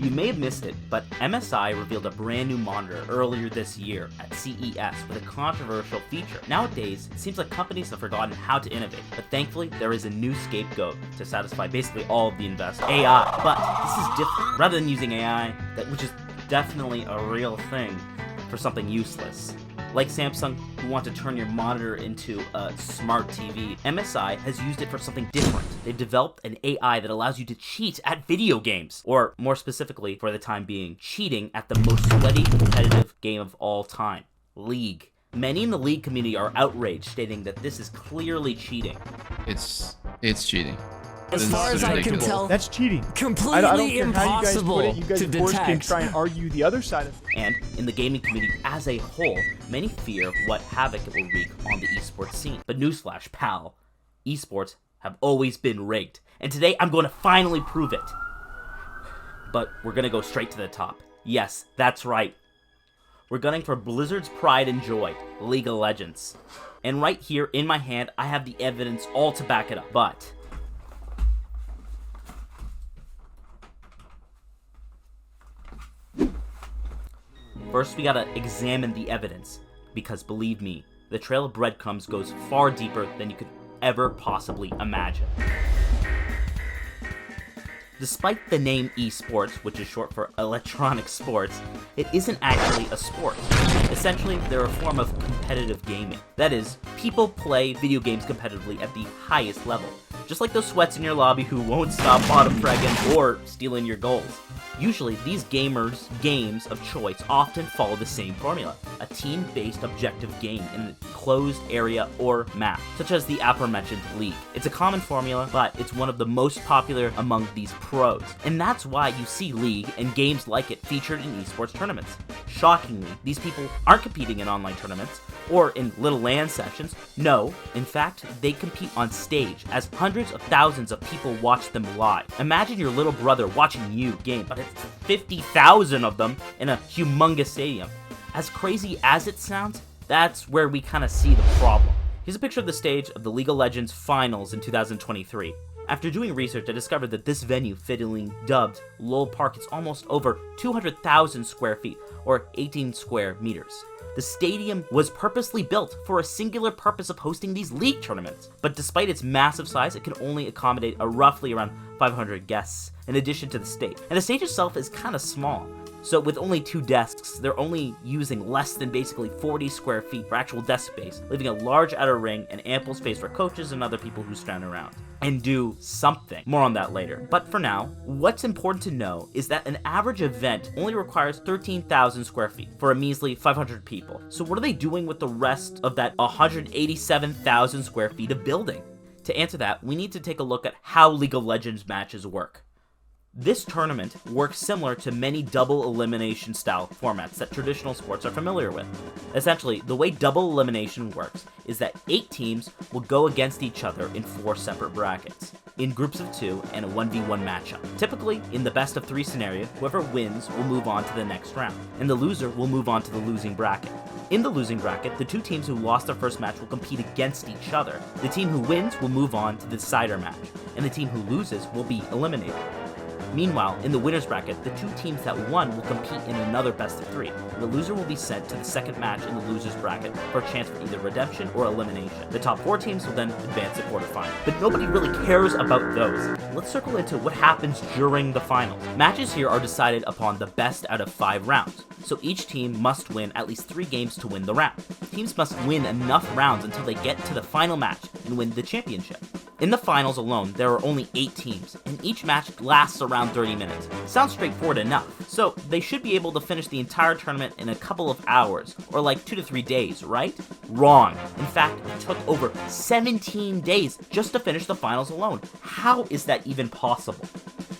You may have missed it, but MSI revealed a brand new monitor earlier this year at CES with a controversial feature. Nowadays, it seems like companies have forgotten how to innovate, but thankfully there is a new scapegoat to satisfy basically all of the investors. AI. But this is different. Rather than using AI, which is definitely a real thing, for something useless, like Samsung, who want to turn your monitor into a smart TV, MSI has used it for something different. They've developed an AI that allows you to cheat at video games, or more specifically, for the time being, cheating at the most sweaty competitive game of all time, League. Many in the League community are outraged, stating that this is clearly cheating. It's cheating. As far as I can tell, that's cheating. Completely I don't care impossible how you guys to of course can detect. try and argue the other side of it. And in the gaming community as a whole, many fear what havoc it will wreak on the esports scene. But newsflash, pal, esports have always been rigged, and today I'm going to finally prove it. But we're going to go straight to the top. Yes, that's right. We're gunning for Blizzard's pride and joy, League of Legends. And right here in my hand, I have the evidence all to back it up. But first, we gotta examine the evidence, because believe me, the trail of breadcrumbs goes far deeper than you could ever possibly imagine. Despite the name eSports, which is short for electronic sports, it isn't actually a sport. Essentially, they're a form of competitive gaming. That is, people play video games competitively at the highest level, just like those sweats in your lobby who won't stop bottom fragging or stealing your goals. Usually, these games of choice often follow the same formula, a team-based objective game in a closed area or map, such as the aforementioned League. It's a common formula, but it's one of the most popular among these pros, and that's why you see League and games like it featured in esports tournaments. Shockingly, these people aren't competing in online tournaments or in little LAN sessions. No, in fact, they compete on stage as hundreds of thousands of people watch them live. Imagine your little brother watching you game, but it's 50,000 of them in a humongous stadium. As crazy as it sounds, that's where we kind of see the problem. Here's a picture of the stage of the League of Legends Finals in 2023. After doing research, I discovered that this venue, fittingly dubbed Lowell Park, is almost over 200,000 square feet, or 18 square meters. The stadium was purposely built for a singular purpose of hosting these league tournaments, but despite its massive size, it can only accommodate a roughly around 500 guests, in addition to the stage. And the stage itself is kind of small. So with only 2 desks, they're only using less than basically 40 square feet for actual desk space, leaving a large outer ring and ample space for coaches and other people who stand around and do something. More on that later. But for now, what's important to know is that an average event only requires 13,000 square feet for a measly 500 people. So what are they doing with the rest of that 187,000 square feet of building? To answer that, we need to take a look at how League of Legends matches work. This tournament works similar to many double elimination style formats that traditional sports are familiar with. Essentially, the way double elimination works is that 8 teams will go against each other in 4 separate brackets, in groups of 2 and a 1v1 matchup. Typically, in the best of 3 scenario, whoever wins will move on to the next round, and the loser will move on to the losing bracket. In the losing bracket, the 2 teams who lost their first match will compete against each other. The team who wins will move on to the decider match, and the team who loses will be eliminated. Meanwhile, in the winner's bracket, the 2 teams that won will compete in another best of 3. The loser will be sent to the second match in the loser's bracket for a chance for either redemption or elimination. The top 4 teams will then advance to quarterfinals. But nobody really cares about those. Let's circle into what happens during the finals. Matches here are decided upon the best out of 5 rounds. So each team must win at least 3 games to win the round. Teams must win enough rounds until they get to the final match and win the championship. In the finals alone, there are only 8 teams, and each match lasts around 30 minutes. Sounds straightforward enough. So they should be able to finish the entire tournament in a couple of hours, or like 2 to 3 days, right? Wrong. In fact, it took over 17 days just to finish the finals alone. How is that even possible?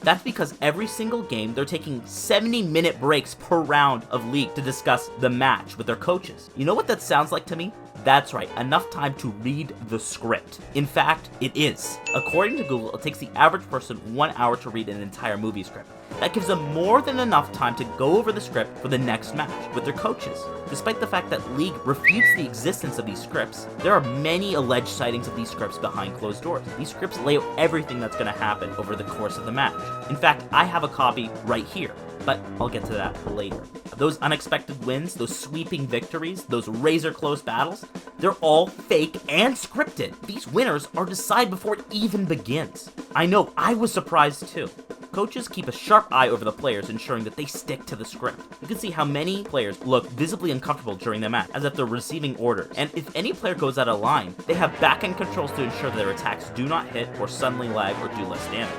That's because every single game, they're taking 70-minute breaks per round of League to discuss the match with their coaches. You know what that sounds like to me? That's right, enough time to read the script. In fact, it is. According to Google, it takes the average person 1 hour to read an entire movie script. That gives them more than enough time to go over the script for the next match with their coaches. Despite the fact that League refutes the existence of these scripts, there are many alleged sightings of these scripts behind closed doors. These scripts lay out everything that's going to happen over the course of the match. In fact, I have a copy right here. but I'll get to that later. Those unexpected wins, those sweeping victories, those razor-close battles, they're all fake and scripted. These winners are decided before it even begins. I know, I was surprised too. Coaches keep a sharp eye over the players, ensuring that they stick to the script. You can see how many players look visibly uncomfortable during the match, as if they're receiving orders. And if any player goes out of line, they have back-end controls to ensure that their attacks do not hit or suddenly lag or do less damage.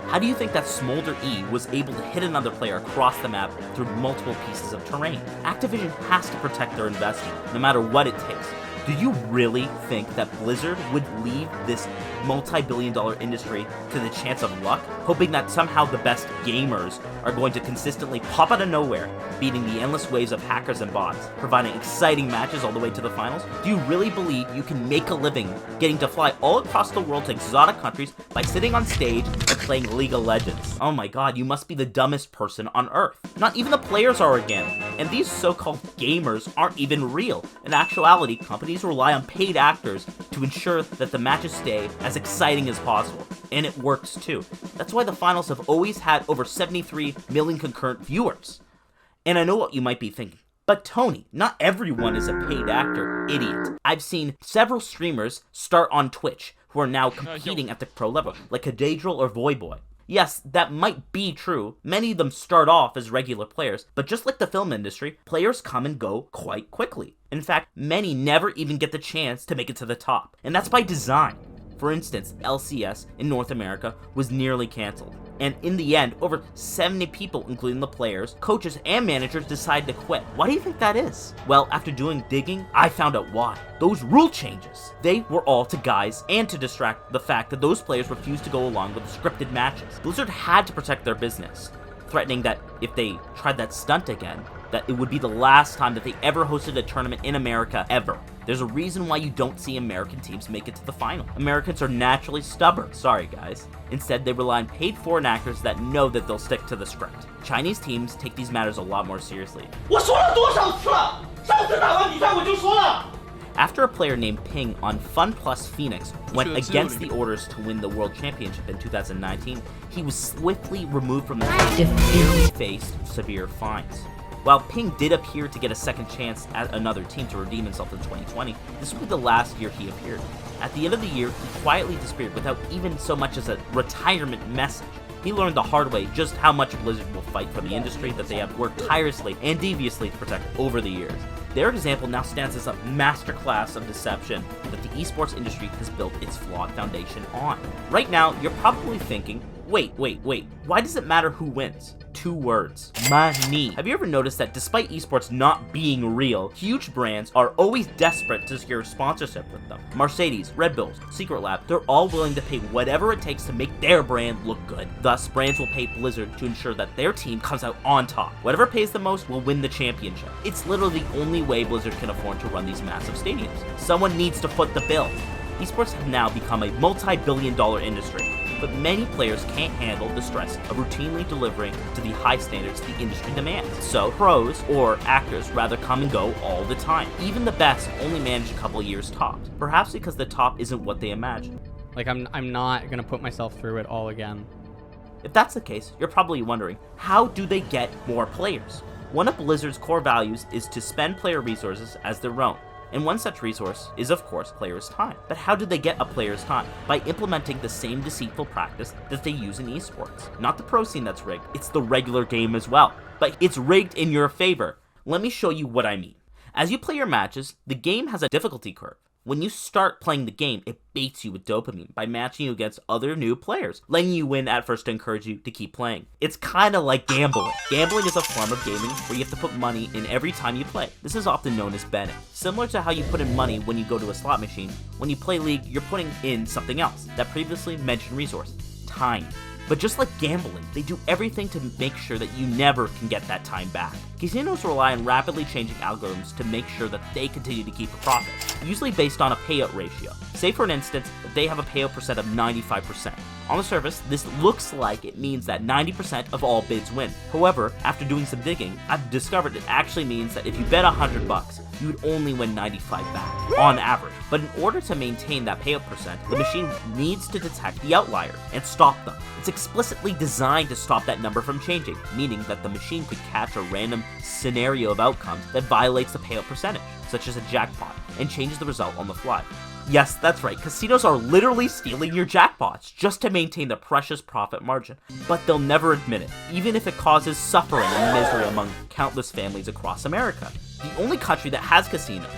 How do you think that Smolder E was able to hit another player across the map through multiple pieces of terrain? Activision has to protect their investment, no matter what it takes. Do you really think that Blizzard would leave this multi-billion-dollar industry to the chance of luck, hoping that somehow the best gamers are going to consistently pop out of nowhere, beating the endless waves of hackers and bots, providing exciting matches all the way to the finals? Do you really believe you can make a living getting to fly all across the world to exotic countries by sitting on stage and playing League of Legends? Oh my god, you must be the dumbest person on earth. Not even the players are organic, and these so-called gamers aren't even real. In actuality, companies rely on paid actors to ensure that the matches stay as exciting as possible, and it works too. That's why the finals have always had over 73 million concurrent viewers. And I know what you might be thinking, but Tony, not everyone is a paid actor, idiot. I've seen several streamers start on Twitch who are now competing at the pro level, like Cathedral or Voyboy. Yes, that might be true. Many of them start off as regular players, but just like the film industry, players come and go quite quickly. In fact, many never even get the chance to make it to the top, and that's by design. For instance, LCS in North America was nearly cancelled, and in the end, over 70 people, including the players, coaches, and managers decided to quit. Why do you think that is? Well, after doing digging, I found out why. Those rule changes, they were all to guise and to distract the fact that those players refused to go along with the scripted matches. Blizzard had to protect their business, threatening that if they tried that stunt again, that it would be the last time that they ever hosted a tournament in America ever. There's a reason why you don't see American teams make it to the final. Americans are naturally stubborn. Sorry, guys. Instead, they rely on paid foreign actors that know that they'll stick to the script. Chinese teams take these matters a lot more seriously. After a player named Ping on Fun Plus Phoenix went against the orders to win the World Championship in 2019, he was swiftly removed from the team and faced severe fines. While Ping did appear to get a second chance at another team to redeem himself in 2020, this would be the last year he appeared. At the end of the year, he quietly disappeared without even so much as a retirement message. He learned the hard way just how much Blizzard will fight for the industry that they have worked tirelessly and deviously to protect over the years. Their example now stands as a masterclass of deception that the esports industry has built its flawed foundation on. Right now, you're probably thinking, wait, why does it matter who wins? 2 words: money. Have you ever noticed that despite esports not being real, huge brands are always desperate to secure sponsorship with them? Mercedes, Red Bulls, Secret Lab, they're all willing to pay whatever it takes to make their brand look good. Thus, brands will pay Blizzard to ensure that their team comes out on top. Whatever pays the most will win the championship. It's literally the only way Blizzard can afford to run these massive stadiums. Someone needs to foot the bill. Esports have now become a multi-billion-dollar industry, but many players can't handle the stress of routinely delivering to the high standards the industry demands. So pros, or actors, rather come and go all the time. Even the best only manage a couple years tops, perhaps because the top isn't what they imagine. Like, I'm not gonna put myself through it all again. If that's the case, you're probably wondering, how do they get more players? One of Blizzard's core values is to spend player resources as their own. And one such resource is, of course, players' time. But how do they get a player's time? By implementing the same deceitful practice that they use in esports. Not the pro scene that's rigged, it's the regular game as well. But it's rigged in your favor. Let me show you what I mean. As you play your matches, the game has a difficulty curve. When you start playing the game, it baits you with dopamine by matching you against other new players, letting you win at first to encourage you to keep playing. It's kinda like gambling. Gambling is a form of gaming where you have to put money in every time you play. This is often known as betting. Similar to how you put in money when you go to a slot machine, when you play League, you're putting in something else, that previously mentioned resource, time. But just like gambling, they do everything to make sure that you never can get that time back. Casinos rely on rapidly changing algorithms to make sure that they continue to keep a profit, usually based on a payout ratio. Say for an instance, that they have a payout percent of 95%. On the surface, this looks like it means that 90% of all bids win. However, after doing some digging, I've discovered it actually means that if you bet $100, you would only win 95 back, on average. But in order to maintain that payout percent, the machine needs to detect the outlier and stop them. It's explicitly designed to stop that number from changing, meaning that the machine could catch a random scenario of outcomes that violates the payout percentage, such as a jackpot, and changes the result on the fly. Yes, that's right, casinos are literally stealing your jackpots just to maintain their precious profit margin. But they'll never admit it, even if it causes suffering and misery among countless families across America. The only country that has casinos.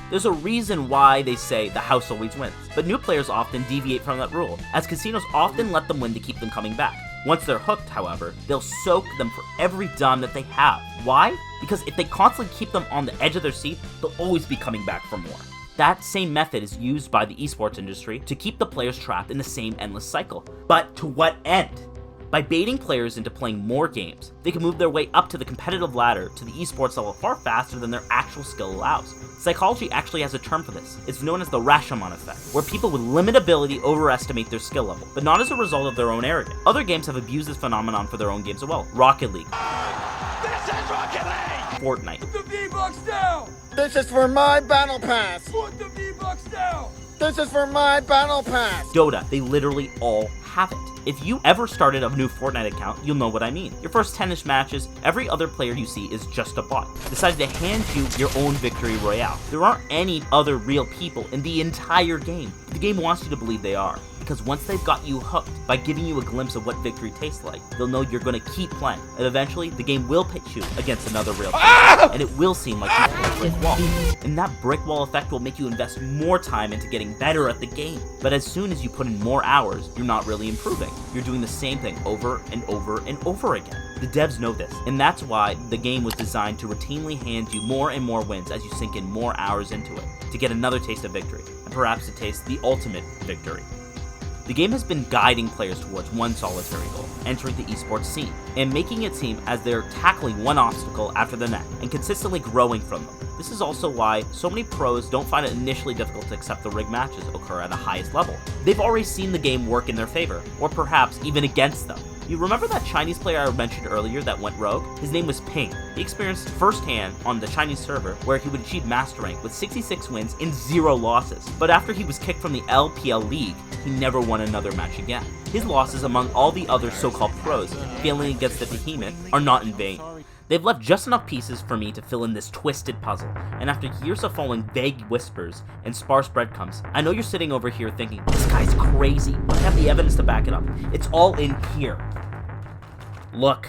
There's a reason why they say the house always wins, but new players often deviate from that rule, as casinos often let them win to keep them coming back. Once they're hooked, however, they'll soak them for every dime that they have. Why? Because if they constantly keep them on the edge of their seat, they'll always be coming back for more. That same method is used by the esports industry to keep the players trapped in the same endless cycle. But to what end? By baiting players into playing more games, they can move their way up to the competitive ladder to the esports level far faster than their actual skill allows. Psychology actually has a term for this. It's known as the Rashomon effect, where people with limited ability overestimate their skill level, but not as a result of their own arrogance. Other games have abused this phenomenon for their own games as well. Rocket League. This is Rocket League! Fortnite. Put the V-Bucks down! This is for my battle pass! Put the V-Bucks down! This is for my battle pass! Dota. They literally all have it. If you ever started a new Fortnite account, you'll know what I mean. Your first 10-ish matches, every other player you see is just a bot. Decided to hand you your own victory royale. There aren't any other real people in the entire game. The game wants you to believe they are, because once they've got you hooked by giving you a glimpse of what victory tastes like, they'll know you're gonna keep playing, and eventually the game will pit you against another real player, and it will seem like you've hit a brick wall. And that brick wall effect will make you invest more time into getting better at the game. But as soon as you put in more hours, you're not really improving. You're doing the same thing over and over and over again. The devs know this, and that's why the game was designed to routinely hand you more and more wins as you sink in more hours into it, to get another taste of victory, and perhaps to taste the ultimate victory. The game has been guiding players towards one solitary goal, entering the esports scene, and making it seem as they're tackling one obstacle after the next, and consistently growing from them. This is also why so many pros don't find it initially difficult to accept the rigged matches occur at the highest level. They've already seen the game work in their favor, or perhaps even against them. You remember that Chinese player I mentioned earlier that went rogue? His name was Ping. He experienced firsthand on the Chinese server where he would achieve master rank with 66 wins and 0 losses. But after he was kicked from the LPL League, he never won another match again. His losses among all the other so-called pros, failing against the behemoth, are not in vain. They've left just enough pieces for me to fill in this twisted puzzle, and after years of following vague whispers and sparse breadcrumbs, I know you're sitting over here thinking, this guy's crazy, but I have the evidence to back it up. It's all in here. Look,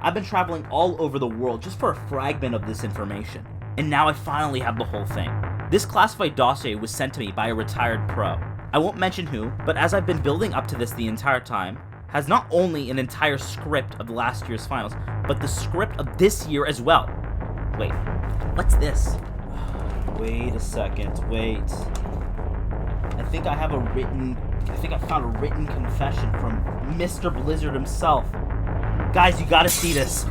I've been traveling all over the world just for a fragment of this information, and now I finally have the whole thing. This classified dossier was sent to me by a retired pro. I won't mention who, but as I've been building up to this the entire time, has not only an entire script of last year's finals, but the script of this year as well. Wait, what's this? Wait a second, wait. I think I found a written confession from Mr. Blizzard himself. Guys, you gotta see this.